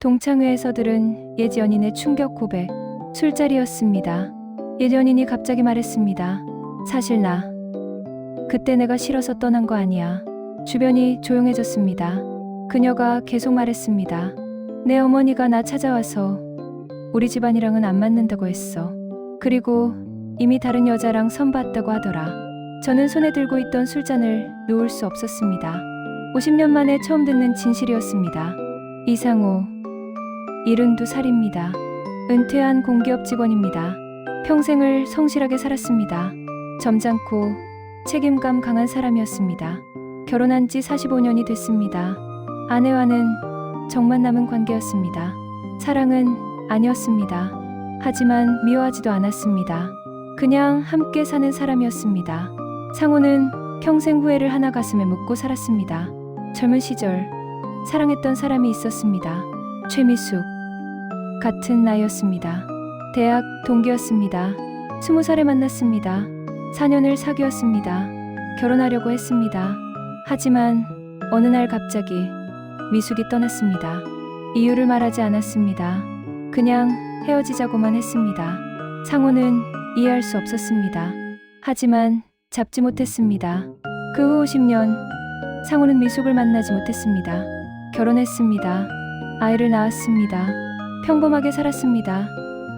동창회에서 들은 옛 연인의 충격 고백. 술자리였습니다. 옛 연인이 갑자기 말했습니다. 사실 나 그때 내가 싫어서 떠난 거 아니야. 주변이 조용해졌습니다. 그녀가 계속 말했습니다. 내 어머니가 나 찾아와서 우리 집안이랑은 안 맞는다고 했어. 그리고 이미 다른 여자랑 선봤다고 하더라. 저는 손에 들고 있던 술잔을 놓을 수 없었습니다. 50년 만에 처음 듣는 진실이었습니다. 이상호, 72살입니다. 은퇴한 공기업 직원입니다. 평생을 성실하게 살았습니다. 점잖고 책임감 강한 사람이었습니다. 결혼한 지 45년이 됐습니다. 아내와는 정만 남은 관계였습니다. 사랑은 아니었습니다. 하지만 미워하지도 않았습니다. 그냥 함께 사는 사람이었습니다. 상호는 평생 후회를 하나 가슴에 묻고 살았습니다. 젊은 시절 사랑했던 사람이 있었습니다. 최미숙. 같은 나이였습니다. 대학 동기였습니다. 20살에 만났습니다. 4년을 사귀었습니다. 결혼하려고 했습니다. 하지만 어느 날 갑자기 미숙이 떠났습니다. 이유를 말하지 않았습니다. 그냥 헤어지자고만 했습니다. 상호는 이해할 수 없었습니다. 하지만 잡지 못했습니다. 그 후 50년 상호는 미숙을 만나지 못했습니다. 결혼했습니다. 아이를 낳았습니다. 평범하게 살았습니다.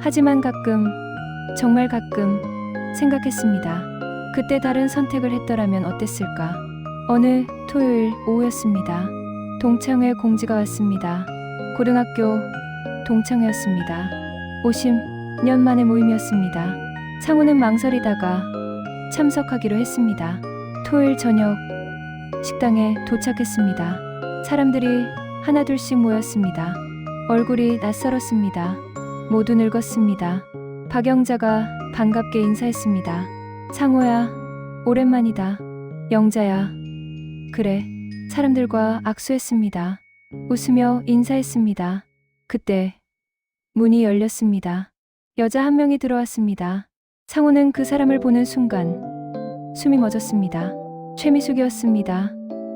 하지만 가끔, 정말 가끔 생각했습니다. 그때 다른 선택을 했더라면 어땠을까? 어느 토요일 오후였습니다. 동창회 공지가 왔습니다. 고등학교 동창회였습니다. 50년 만의 모임이었습니다. 상호는 망설이다가 참석하기로 했습니다. 토요일 저녁 식당에 도착했습니다. 사람들이 하나둘씩 모였습니다. 얼굴이 낯설었습니다. 모두 늙었습니다. 박영자가 반갑게 인사했습니다. 상호야, 오랜만이다. 영자야. 그래. 사람들과 악수했습니다. 웃으며 인사했습니다. 그때 문이 열렸습니다. 여자 한 명이 들어왔습니다. 상호는 그 사람을 보는 순간 숨이 멎었습니다. 최미숙이었습니다.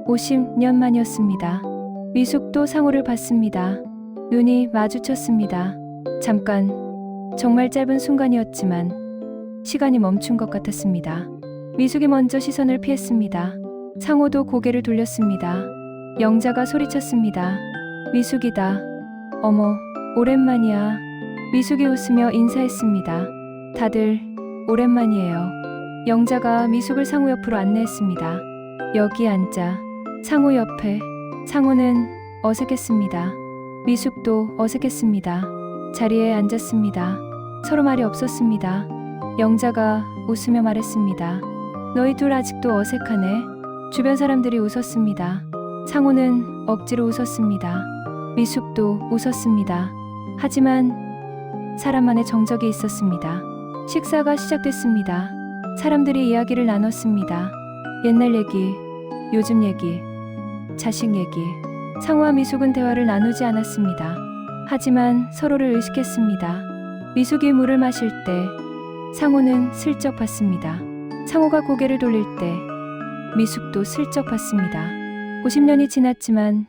50년 만이었습니다. 미숙도 상호를 봤습니다. 눈이 마주쳤습니다. 잠깐, 정말 짧은 순간이었지만 시간이 멈춘 것 같았습니다. 미숙이 먼저 시선을 피했습니다. 상호도 고개를 돌렸습니다. 영자가 소리쳤습니다. 미숙이다. 어머, 오랜만이야. 미숙이 웃으며 인사했습니다. 다들 오랜만이에요. 영자가 미숙을 상호 옆으로 안내했습니다. 여기 앉자. 상호 옆에. 상호는 어색했습니다. 미숙도 어색했습니다. 자리에 앉았습니다. 서로 말이 없었습니다. 영자가 웃으며 말했습니다. 너희 둘 아직도 어색하네. 주변 사람들이 웃었습니다. 상호는 억지로 웃었습니다. 미숙도 웃었습니다. 하지만 사람만의 정적이 있었습니다. 식사가 시작됐습니다. 사람들이 이야기를 나눴습니다. 옛날 얘기, 요즘 얘기, 자식 얘기. 상호와 미숙은 대화를 나누지 않았습니다. 하지만 서로를 의식했습니다. 미숙이 물을 마실 때 상호는 슬쩍 봤습니다. 상호가 고개를 돌릴 때 미숙도 슬쩍 봤습니다. 50년이 지났지만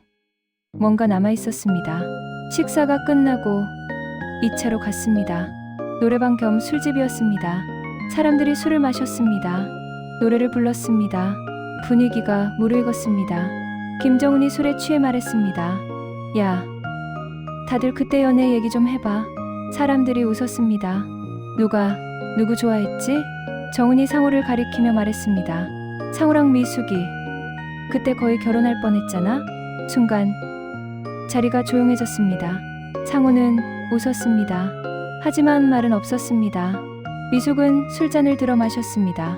뭔가 남아있었습니다. 식사가 끝나고 2차로 갔습니다. 노래방 겸 술집이었습니다. 사람들이 술을 마셨습니다. 노래를 불렀습니다. 분위기가 무르익었습니다. 김정은이 술에 취해 말했습니다. 야, 다들 그때 연애 얘기 좀 해봐. 사람들이 웃었습니다. 누구 좋아했지? 정은이 상호를 가리키며 말했습니다. 상호랑 미숙이 그때 거의 결혼할 뻔했잖아. 순간 자리가 조용해졌습니다. 상호는 웃었습니다. 하지만 말은 없었습니다. 미숙은 술잔을 들어 마셨습니다.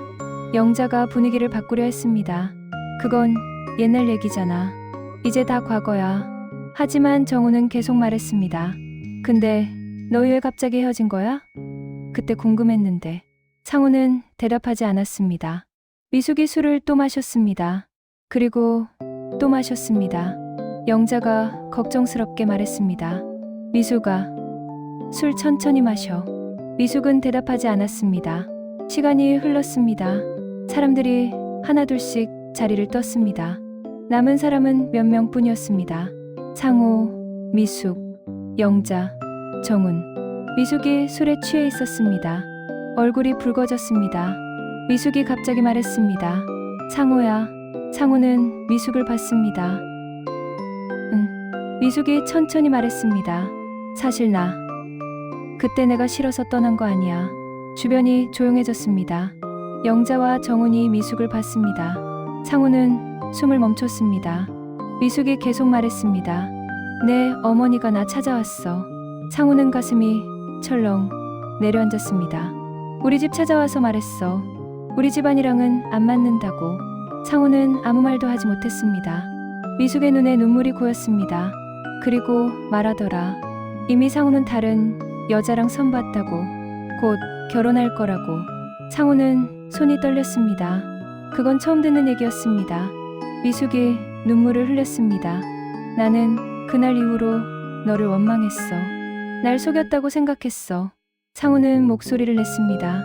영자가 분위기를 바꾸려 했습니다. 그건 옛날 얘기잖아. 이제 다 과거야. 하지만 정우는 계속 말했습니다. 근데 너희 왜 갑자기 헤어진 거야? 그때 궁금했는데. 상우는 대답하지 않았습니다. 미숙이 술을 또 마셨습니다. 그리고 또 마셨습니다. 영자가 걱정스럽게 말했습니다. 미숙아, 술 천천히 마셔. 미숙은 대답하지 않았습니다. 시간이 흘렀습니다. 사람들이 하나둘씩 자리를 떴습니다. 남은 사람은 몇 명뿐이었습니다. 상호, 미숙, 영자, 정훈. 미숙이 술에 취해 있었습니다. 얼굴이 붉어졌습니다. 미숙이 갑자기 말했습니다. 상호야. 상호는 미숙을 봤습니다. 응. 미숙이 천천히 말했습니다. 사실 나 그때 내가 싫어서 떠난 거 아니야. 주변이 조용해졌습니다. 영자와 정훈이 미숙을 봤습니다. 상호는 숨을 멈췄습니다. 미숙이 계속 말했습니다. 내 어머니가 나 찾아왔어. 상호는 가슴이 철렁 내려앉았습니다. 우리 집 찾아와서 말했어. 우리 집안이랑은 안 맞는다고. 상호는 아무 말도 하지 못했습니다. 미숙의 눈에 눈물이 고였습니다. 그리고 말하더라. 이미 상호는 다른 여자랑 선봤다고. 곧 결혼할 거라고. 상호는 손이 떨렸습니다. 그건 처음 듣는 얘기였습니다. 미숙이 눈물을 흘렸습니다. 나는 그날 이후로 너를 원망했어. 날 속였다고 생각했어. 상호는 목소리를 냈습니다.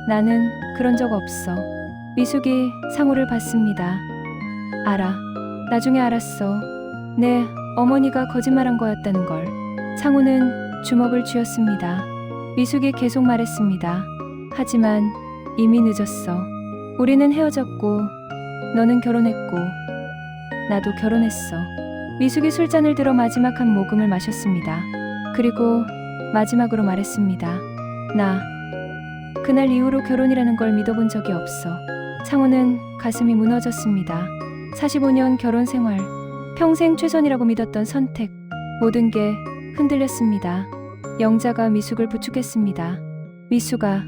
나는 그런 적 없어. 미숙이 상호를 봤습니다. 알아. 나중에 알았어. 내 어머니가 거짓말한 거였다는 걸. 상호는 주먹을 쥐었습니다. 미숙이 계속 말했습니다. 하지만 이미 늦었어. 우리는 헤어졌고 너는 결혼했고 나도 결혼했어. 미숙이 술잔을 들어 마지막 한 모금을 마셨습니다. 그리고 마지막으로 말했습니다. 나 그날 이후로 결혼이라는 걸 믿어본 적이 없어. 상호는 가슴이 무너졌습니다. 45년 결혼 생활, 평생 최선이라고 믿었던 선택, 모든 게 흔들렸습니다. 영자가 미숙을 부축했습니다. 미숙아,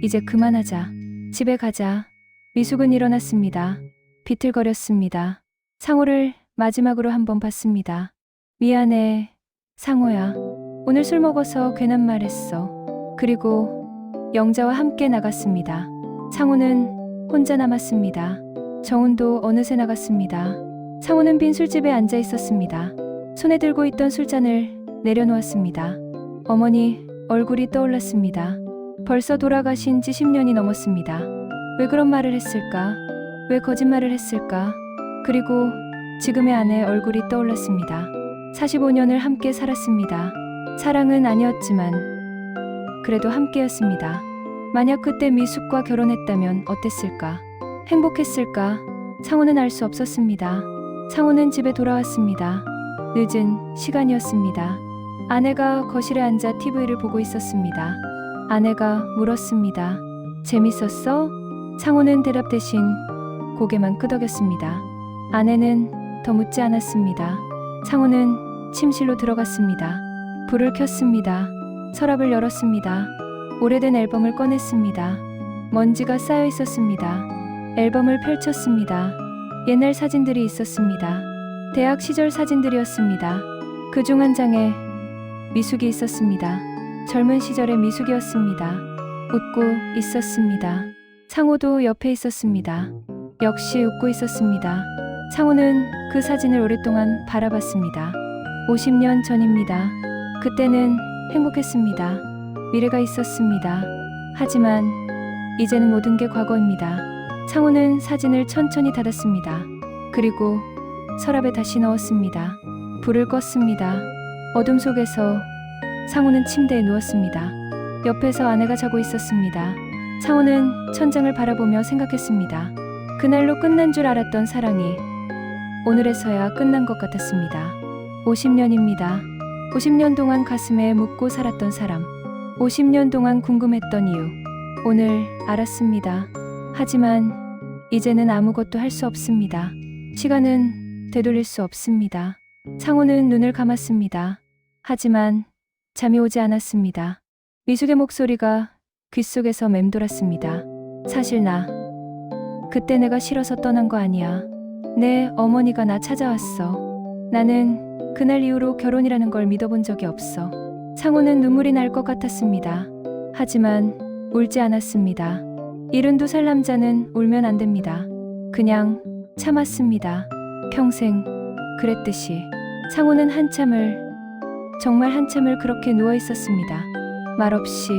이제 그만하자. 집에 가자. 미숙은 일어났습니다. 비틀거렸습니다. 상호를 마지막으로 한번 봤습니다. 미안해, 상호야. 오늘 술 먹어서 괜한 말 했어. 그리고 영자와 함께 나갔습니다. 상호는 혼자 남았습니다. 정훈도 어느새 나갔습니다. 상호는 빈 술집에 앉아 있었습니다. 손에 들고 있던 술잔을 내려놓았습니다. 어머니 얼굴이 떠올랐습니다. 벌써 돌아가신 지 10년이 넘었습니다. 왜 그런 말을 했을까? 왜 거짓말을 했을까? 그리고 지금의 아내 얼굴이 떠올랐습니다. 45년을 함께 살았습니다. 사랑은 아니었지만 그래도 함께였습니다. 만약 그때 미숙과 결혼했다면 어땠을까? 행복했을까? 상호는 알 수 없었습니다. 상호는 집에 돌아왔습니다. 늦은 시간이었습니다. 아내가 거실에 앉아 TV를 보고 있었습니다. 아내가 물었습니다. 재밌었어? 상호는 대답 대신 고개만 끄덕였습니다. 아내는 더 묻지 않았습니다. 상호는 침실로 들어갔습니다. 불을 켰습니다. 서랍을 열었습니다. 오래된 앨범을 꺼냈습니다. 먼지가 쌓여 있었습니다. 앨범을 펼쳤습니다. 옛날 사진들이 있었습니다. 대학 시절 사진들이었습니다. 그중 한 장에 미숙이 있었습니다. 젊은 시절의 미숙이었습니다. 웃고 있었습니다. 상호도 옆에 있었습니다. 역시 웃고 있었습니다. 상호는 그 사진을 오랫동안 바라봤습니다. 50년 전입니다. 그때는 행복했습니다. 미래가 있었습니다. 하지만 이제는 모든 게 과거입니다. 상호는 사진을 천천히 닫았습니다. 그리고 서랍에 다시 넣었습니다. 불을 껐습니다. 어둠 속에서 상호는 침대에 누웠습니다. 옆에서 아내가 자고 있었습니다. 상호는 천장을 바라보며 생각했습니다. 그날로 끝난 줄 알았던 사랑이 오늘에서야 끝난 것 같았습니다. 50년입니다. 50년 동안 가슴에 묻고 살았던 사람. 50년 동안 궁금했던 이유. 오늘 알았습니다. 하지만 이제는 아무것도 할 수 없습니다. 시간은 되돌릴 수 없습니다. 상호는 눈을 감았습니다. 하지만 잠이 오지 않았습니다. 미숙의 목소리가 귓속에서 맴돌았습니다. 사실 나 그때 내가 싫어서 떠난 거 아니야. 내 어머니가 나 찾아왔어. 나는 그날 이후로 결혼이라는 걸 믿어본 적이 없어. 상호는 눈물이 날 것 같았습니다. 하지만 울지 않았습니다. 72살 남자는 울면 안 됩니다. 그냥 참았습니다. 평생 그랬듯이. 상호는 정말 한참을 그렇게 누워 있었습니다. 말없이.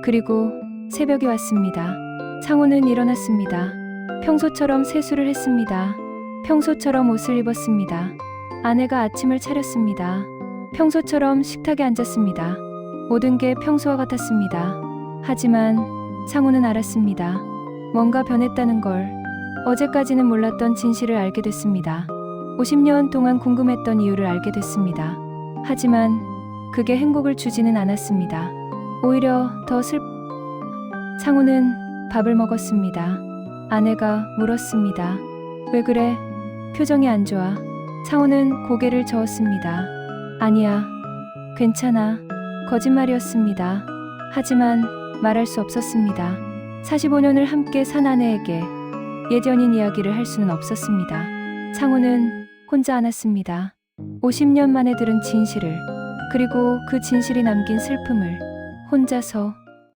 그리고 새벽이 왔습니다. 상호는 일어났습니다. 평소처럼 세수를 했습니다. 평소처럼 옷을 입었습니다. 아내가 아침을 차렸습니다. 평소처럼 식탁에 앉았습니다. 모든 게 평소와 같았습니다. 하지만 상우는 알았습니다. 뭔가 변했다는 걸. 어제까지는 몰랐던 진실을 알게 됐습니다. 50년 동안 궁금했던 이유를 알게 됐습니다. 하지만 그게 행복을 주지는 않았습니다. 오히려 더 상우는 밥을 먹었습니다. 아내가 물었습니다. 왜 그래? 표정이 안 좋아. 상우는 고개를 저었습니다. 아니야. 괜찮아. 거짓말이었습니다. 하지만 말할 수 없었습니다. 45년을 함께 산 아내에게 옛 연인 이야기를 할 수는 없었습니다. 상우는 혼자 안았습니다. 50년 만에 들은 진실을, 그리고 그 진실이 남긴 슬픔을 혼자서